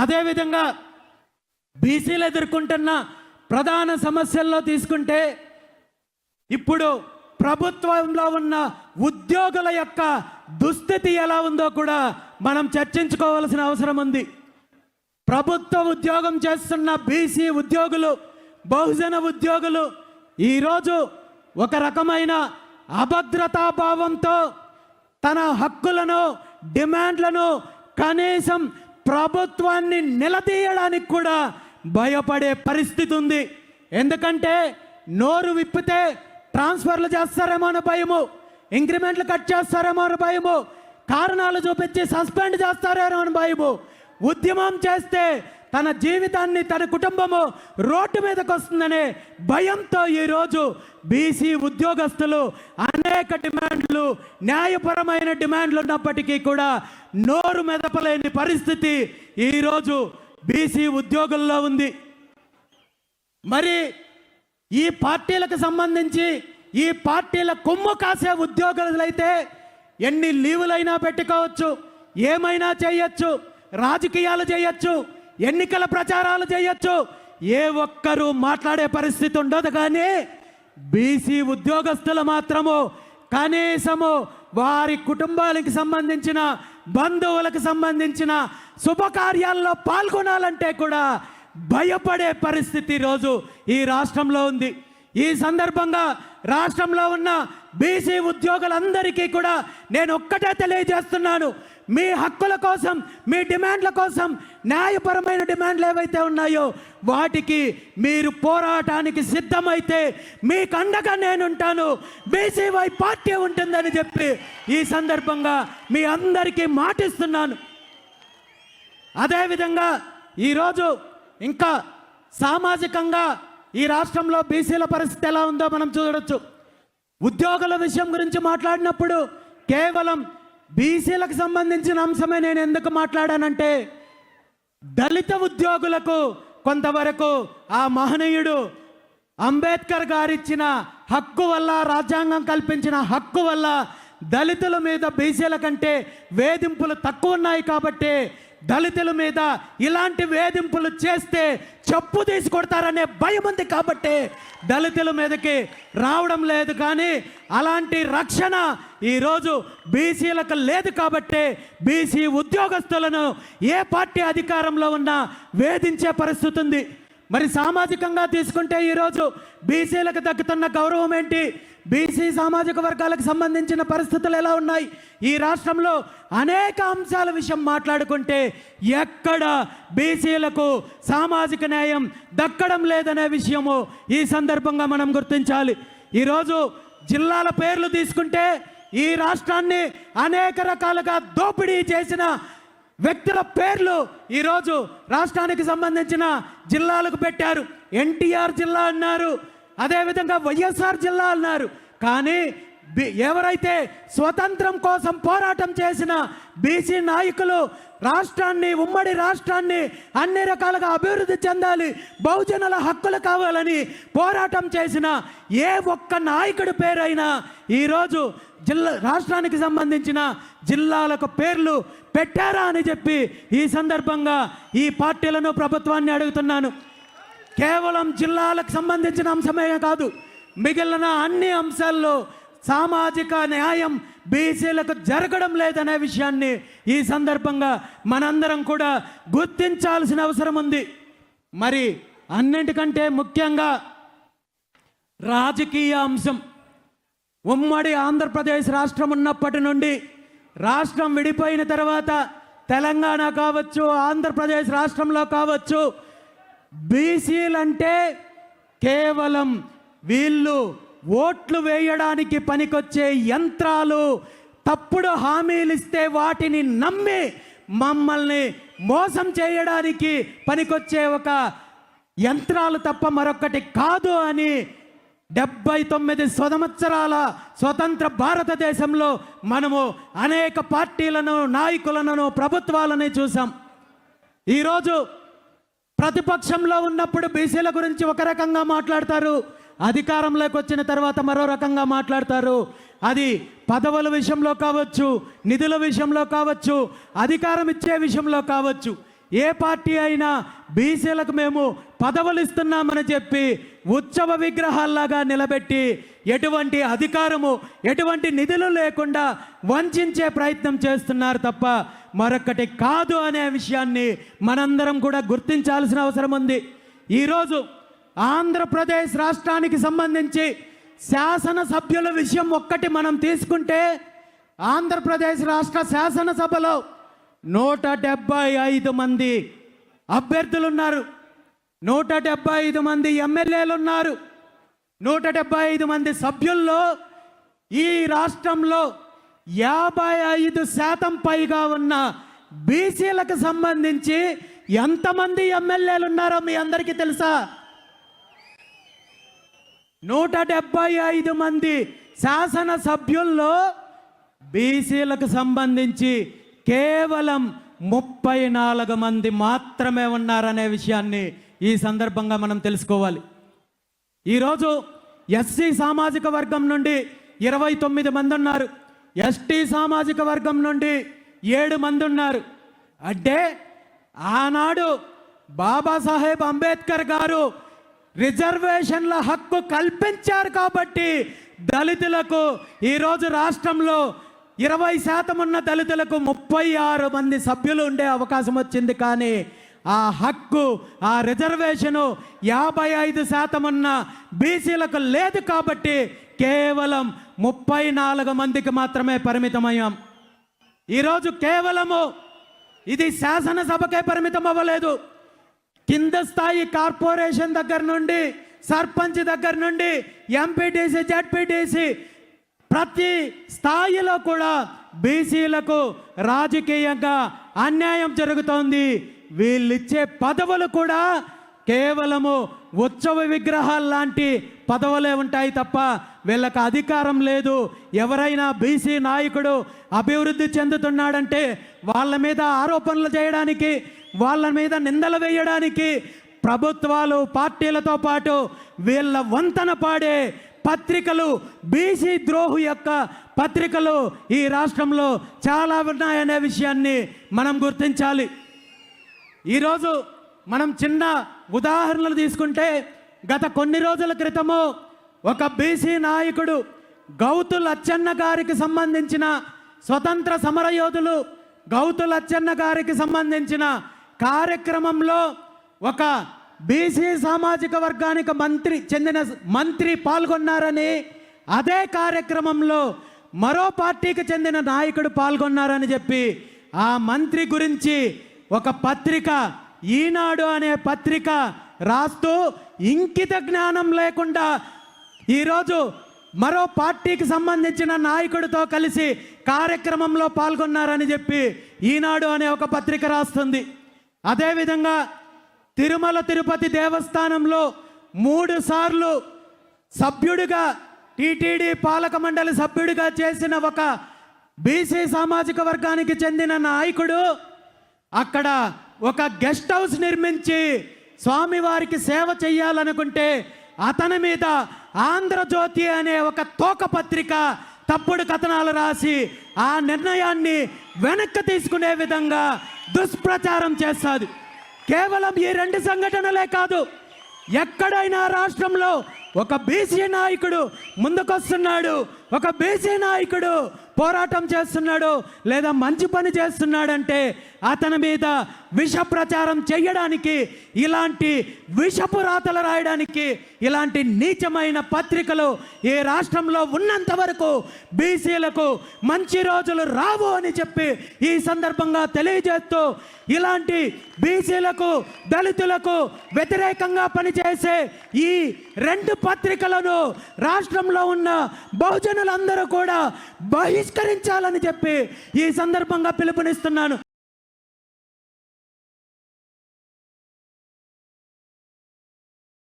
అదేవిధంగా బీసీలు ఎదుర్కొంటున్న ప్రధాన సమస్యల్లో తీసుకుంటే ఇప్పుడు ప్రభుత్వంలో ఉన్న ఉద్యోగుల యొక్క దుస్థితి ఎలా ఉందో కూడా మనం చర్చించుకోవాల్సిన అవసరం ఉంది. ప్రభుత్వ ఉద్యోగం చేస్తున్న బీసీ ఉద్యోగులు, బహుజన ఉద్యోగులు ఈరోజు ఒక రకమైన అభద్రతాభావంతో తన హక్కులను, డిమాండ్లను కనీసం ప్రభుత్వాన్ని నిలదీయడానికి కూడా భయపడే పరిస్థితి ఉంది. ఎందుకంటే నోరు విప్పితే ట్రాన్స్ఫర్లు చేస్తారేమో అని భయము, ఇంక్రిమెంట్లు కట్ చేస్తారేమో అని భయము, కారణాలు చూపించి సస్పెండ్ చేస్తారేమో అని భయము, ఉద్యమం చేస్తే తన జీవితాన్ని, తన కుటుంబము రోడ్డు మీదకి వస్తుందనే భయంతో ఈరోజు బీసీ ఉద్యోగస్తులు అనేక డిమాండ్లు, న్యాయపరమైన డిమాండ్లు ఉన్నప్పటికీ కూడా నోరు మెదపలేని పరిస్థితి ఈరోజు బీసీ ఉద్యోగుల్లో ఉంది. మరి ఈ పార్టీలకు సంబంధించి ఈ పార్టీల కొమ్ము కాసే ఉద్యోగులైతే ఎన్ని లీవులైనా పెట్టుకోవచ్చు, ఏమైనా చేయొచ్చు, రాజకీయాలు చేయొచ్చు, ఎన్నికల ప్రచారాలు చేయొచ్చు, ఏ ఒక్కరూ మాట్లాడే పరిస్థితి ఉండదు. కానీ బీసీ ఉద్యోగస్తులు మాత్రము కనీసము వారి కుటుంబాలకు సంబంధించిన, బంధువులకు సంబంధించిన శుభకార్యాల్లో పాల్గొనాలంటే కూడా భయపడే పరిస్థితి రోజు ఈ రాష్ట్రంలో ఉంది. ఈ సందర్భంగా రాష్ట్రంలో ఉన్న బీసీ ఉద్యోగులందరికీ కూడా నేను ఒక్కటే తెలియజేస్తున్నాను, మీ హక్కుల కోసం, మీ డిమాండ్ల కోసం, న్యాయపరమైన డిమాండ్లు ఏవైతే ఉన్నాయో వాటికి మీరు పోరాటానికి సిద్ధమైతే మీకు అండగా నేనుంటాను, బీసీవై పార్టీ ఉంటుందని చెప్పి ఈ సందర్భంగా మీ అందరికీ మాటిస్తున్నాను. అదేవిధంగా ఈరోజు ఇంకా సామాజికంగా ఈ రాష్ట్రంలో బీసీల పరిస్థితి ఎలా ఉందో మనం చూడొచ్చు. ఉద్యోగుల విషయం గురించి మాట్లాడినప్పుడు కేవలం బీసీలకు సంబంధించిన అంశమే నేను ఎందుకు మాట్లాడానంటే, దళిత ఉద్యోగులకు కొంతవరకు ఆ మహనీయుడు అంబేద్కర్ గారిచ్చిన హక్కు వల్ల, రాజ్యాంగం కల్పించిన హక్కు వల్ల దళితుల మీద బీసీల కంటే వేధింపులు తక్కువ ఉన్నాయి. కాబట్టి దళితుల మీద ఇలాంటి వేధింపులు చేస్తే చెప్పు తీసుకొడతారనే భయం ఉంది. కాబట్టి దళితుల మీదకి రావడం లేదు. కానీ అలాంటి రక్షణ ఈరోజు బీసీలకు లేదు. కాబట్టి బీసీ ఉద్యోగస్తులను ఏ పార్టీ అధికారంలో ఉన్నా వేధించే పరిస్థితి ఉంది. మరి సామాజికంగా తీసుకుంటే ఈరోజు బీసీలకు దక్కుతున్న గౌరవం ఏంటి, బీసీ సామాజిక వర్గాలకు సంబంధించిన పరిస్థితులు ఎలా ఉన్నాయి, ఈ రాష్ట్రంలో అనేక అంశాల విషయం మాట్లాడుకుంటే ఎక్కడ బీసీలకు సామాజిక న్యాయం దక్కడం లేదనే విషయము ఈ సందర్భంగా మనం గుర్తించాలి. ఈరోజు జిల్లాల పేర్లు తీసుకుంటే ఈ రాష్ట్రాన్ని అనేక రకాలుగా దోపిడీ చేసిన వ్యక్తుల పేర్లు ఈరోజు రాష్ట్రానికి సంబంధించిన జిల్లాలకు పెట్టారు. ఎన్టీఆర్ జిల్లా అన్నారు, అదేవిధంగా వైఎస్ఆర్ జిల్లా అన్నారు. కానీ ఎవరైతే స్వతంత్రం కోసం పోరాటం చేసిన బీసీ నాయకులు రాష్ట్రాన్ని, ఉమ్మడి రాష్ట్రాన్ని అన్ని రకాలుగా అభివృద్ధి చెందాలి, బహుజనుల హక్కులు కావాలని పోరాటం చేసిన ఏ ఒక్క నాయకుడి పేరైనా ఈరోజు రాష్ట్రానికి సంబంధించిన జిల్లాలకు పేర్లు పెట్టారా అని చెప్పి ఈ సందర్భంగా ఈ పార్టీలను, ప్రభుత్వాన్ని అడుగుతున్నాను. కేవలం జిల్లాలకు సంబంధించిన అంశమే కాదు, మిగిలిన అన్ని అంశాల్లో సామాజిక న్యాయం బీసీలకు జరగడం లేదనే విషయాన్ని ఈ సందర్భంగా మనందరం కూడా గుర్తించాల్సిన అవసరం ఉంది. మరి అన్నింటికంటే ముఖ్యంగా రాజకీయ అంశం. ఉమ్మడి ఆంధ్రప్రదేశ్ రాష్ట్రం ఉన్నప్పటి నుండి రాష్ట్రం విడిపోయిన తర్వాత తెలంగాణ కావచ్చు, ఆంధ్రప్రదేశ్ రాష్ట్రంలో కావచ్చు, బీసీలంటే కేవలం వీళ్ళు ఓట్లు వేయడానికి పనికొచ్చే యంత్రాలు, తప్పుడు హామీలు ఇస్తే వాటిని నమ్మి మమ్మల్ని మోసం చేయడానికి పనికొచ్చే ఒక యంత్రాలు తప్ప మరొకటి కాదు అని 79 సంవత్సరాల స్వతంత్ర భారతదేశంలో మనము అనేక పార్టీలను, నాయకులను, ప్రభుత్వాలను చూసాం. ఈరోజు ప్రతిపక్షంలో ఉన్నప్పుడు బీసీల గురించి ఒక రకంగా మాట్లాడతారు, అధికారంలోకి వచ్చిన తర్వాత మరో రకంగా మాట్లాడతారు. అది పదవుల విషయంలో కావచ్చు, నిధుల విషయంలో కావచ్చు, అధికారం ఇచ్చే విషయంలో కావచ్చు. ఏ పార్టీ అయినా బీసీలకు మేము పదవులు ఇస్తున్నామని చెప్పి ఉత్సవ విగ్రహాల్లాగా నిలబెట్టి ఎటువంటి అధికారము ఎటువంటి నిధులు లేకుండా వంచే ప్రయత్నం చేస్తున్నారు తప్ప మరొకటి కాదు అనే విషయాన్ని మనందరం కూడా గుర్తించాల్సిన అవసరం ఉంది. ఈరోజు ఆంధ్రప్రదేశ్ రాష్ట్రానికి సంబంధించి శాసనసభ్యుల విషయం ఒక్కటి మనం తీసుకుంటే ఆంధ్రప్రదేశ్ రాష్ట్ర శాసనసభలో 175 మంది అభ్యర్థులు ఉన్నారు, 175 మంది ఎమ్మెల్యేలు ఉన్నారు, 175 మంది సభ్యుల్లో ఈ రాష్ట్రంలో 55% పైగా ఉన్న బీసీలకు సంబంధించి ఎంతమంది ఎమ్మెల్యేలు ఉన్నారో మీ అందరికీ తెలుసా? 175 మంది శాసనసభ్యుల్లో బీసీలకు సంబంధించి కేవలం 34 మంది మాత్రమే ఉన్నారనే విషయాన్ని ఈ సందర్భంగా మనం తెలుసుకోవాలి. ఈరోజు ఎస్సీ సామాజిక వర్గం నుండి 29 మంది ఉన్నారు, ఎస్టీ సామాజిక వర్గం నుండి 7 మంది ఉన్నారు. అంటే ఆనాడు బాబాసాహెబ్ అంబేద్కర్ గారు రిజర్వేషన్ల హక్కు కల్పించారు కాబట్టి దళితులకు ఈరోజు రాష్ట్రంలో 20% ఉన్న దళితులకు 36 మంది సభ్యులు ఉండే అవకాశం వచ్చింది. కానీ ఆ హక్కు ఆ రిజర్వేషను 55% ఉన్న బీసీలకు లేదు కాబట్టి కేవలం 34 మందికి మాత్రమే పరిమితమయ్యాం. ఈరోజు కేవలము ఇది శాసనసభకే పరిమితం అవ్వలేదు. కింద స్థాయి కార్పొరేషన్ దగ్గర నుండి సర్పంచ్ దగ్గర నుండి ఎంపీటీసీ జెడ్పీటీసీ ప్రతి స్థాయిలో కూడా బీసీలకు రాజకీయంగా అన్యాయం జరుగుతోంది. వీళ్ళిచ్చే పదవులు కూడా కేవలము ఉత్సవ విగ్రహాలు లాంటి పదవులే ఉంటాయి తప్ప వీళ్ళకి అధికారం లేదు. ఎవరైనా బీసీ నాయకుడు అభివృద్ధి చెందుతున్నాడంటే వాళ్ళ మీద ఆరోపణలు చేయడానికి, వాళ్ళ మీద నిందలు వేయడానికి ప్రభుత్వాలు పార్టీలతో పాటు వీళ్ళ వంతన పాడే పత్రికలు, బీసీ ద్రోహు యొక్క పత్రికలు ఈ రాష్ట్రంలో చాలా ఉన్నాయనే విషయాన్ని మనం గుర్తించాలి. ఈరోజు మనం చిన్న ఉదాహరణలు తీసుకుంటే గత కొన్ని రోజుల క్రితము ఒక బీసీ నాయకుడు గౌతు లచ్చన్న గారికి సంబంధించిన స్వతంత్ర సమరయోధులు గౌతు లచ్చన్న గారికి సంబంధించిన కార్యక్రమంలో ఒక బీసీ సామాజిక వర్గానికి చెందిన మంత్రి పాల్గొన్నారని, అదే కార్యక్రమంలో మరో పార్టీకి చెందిన నాయకుడు పాల్గొన్నారని చెప్పి ఆ మంత్రి గురించి ఒక పత్రిక, ఈనాడు అనే పత్రిక రాస్తూ ఇంకిత జ్ఞానం లేకుండా ఈరోజు మరో పార్టీకి సంబంధించిన నాయకుడితో కలిసి కార్యక్రమంలో పాల్గొన్నారని చెప్పి ఈనాడు అనే ఒక పత్రిక రాస్తుంది. అదేవిధంగా తిరుమల తిరుపతి దేవస్థానంలో 3 సార్లు సభ్యుడిగా టీటీడీ పాలక మండలి సభ్యుడిగా చేసిన ఒక బీసీ సామాజిక వర్గానికి చెందిన నాయకుడు అక్కడ ఒక గెస్ట్ హౌస్ నిర్మించి స్వామివారికి సేవ చేయాలనుకుంటే అతని మీద ఆంధ్రజ్యోతి అనే ఒక తోక పత్రిక తప్పుడు కథనాలు రాసి ఆ నిర్ణయాన్ని వెనక్కి తీసుకునే విధంగా దుష్ప్రచారం చేస్తుంది. కేవలం ఈ 2 సంఘటనలే కాదు, ఎక్కడైనా రాష్ట్రంలో ఒక బీసీ నాయకుడు ముందుకొస్తున్నాడు, ఒక బీసీ నాయకుడు పోరాటం చేస్తున్నాడు లేదా మంచి పని చేస్తున్నాడంటే అతని మీద విష ప్రచారం చేయడానికి, ఇలాంటి విషపు రాతలు రాయడానికి ఇలాంటి నీచమైన పత్రికలు ఈ రాష్ట్రంలో ఉన్నంత వరకు బీసీలకు మంచి రోజులు రావు అని చెప్పి ఈ సందర్భంగా తెలియజేస్తూ, ఇలాంటి బీసీలకు దళితులకు వ్యతిరేకంగా పనిచేసే ఈ 2 పత్రికలను రాష్ట్రంలో ఉన్న బహుజనులందరూ కూడా బహిష్కరించాలని చెప్పి ఈ సందర్భంగా పిలుపునిస్తున్నాను.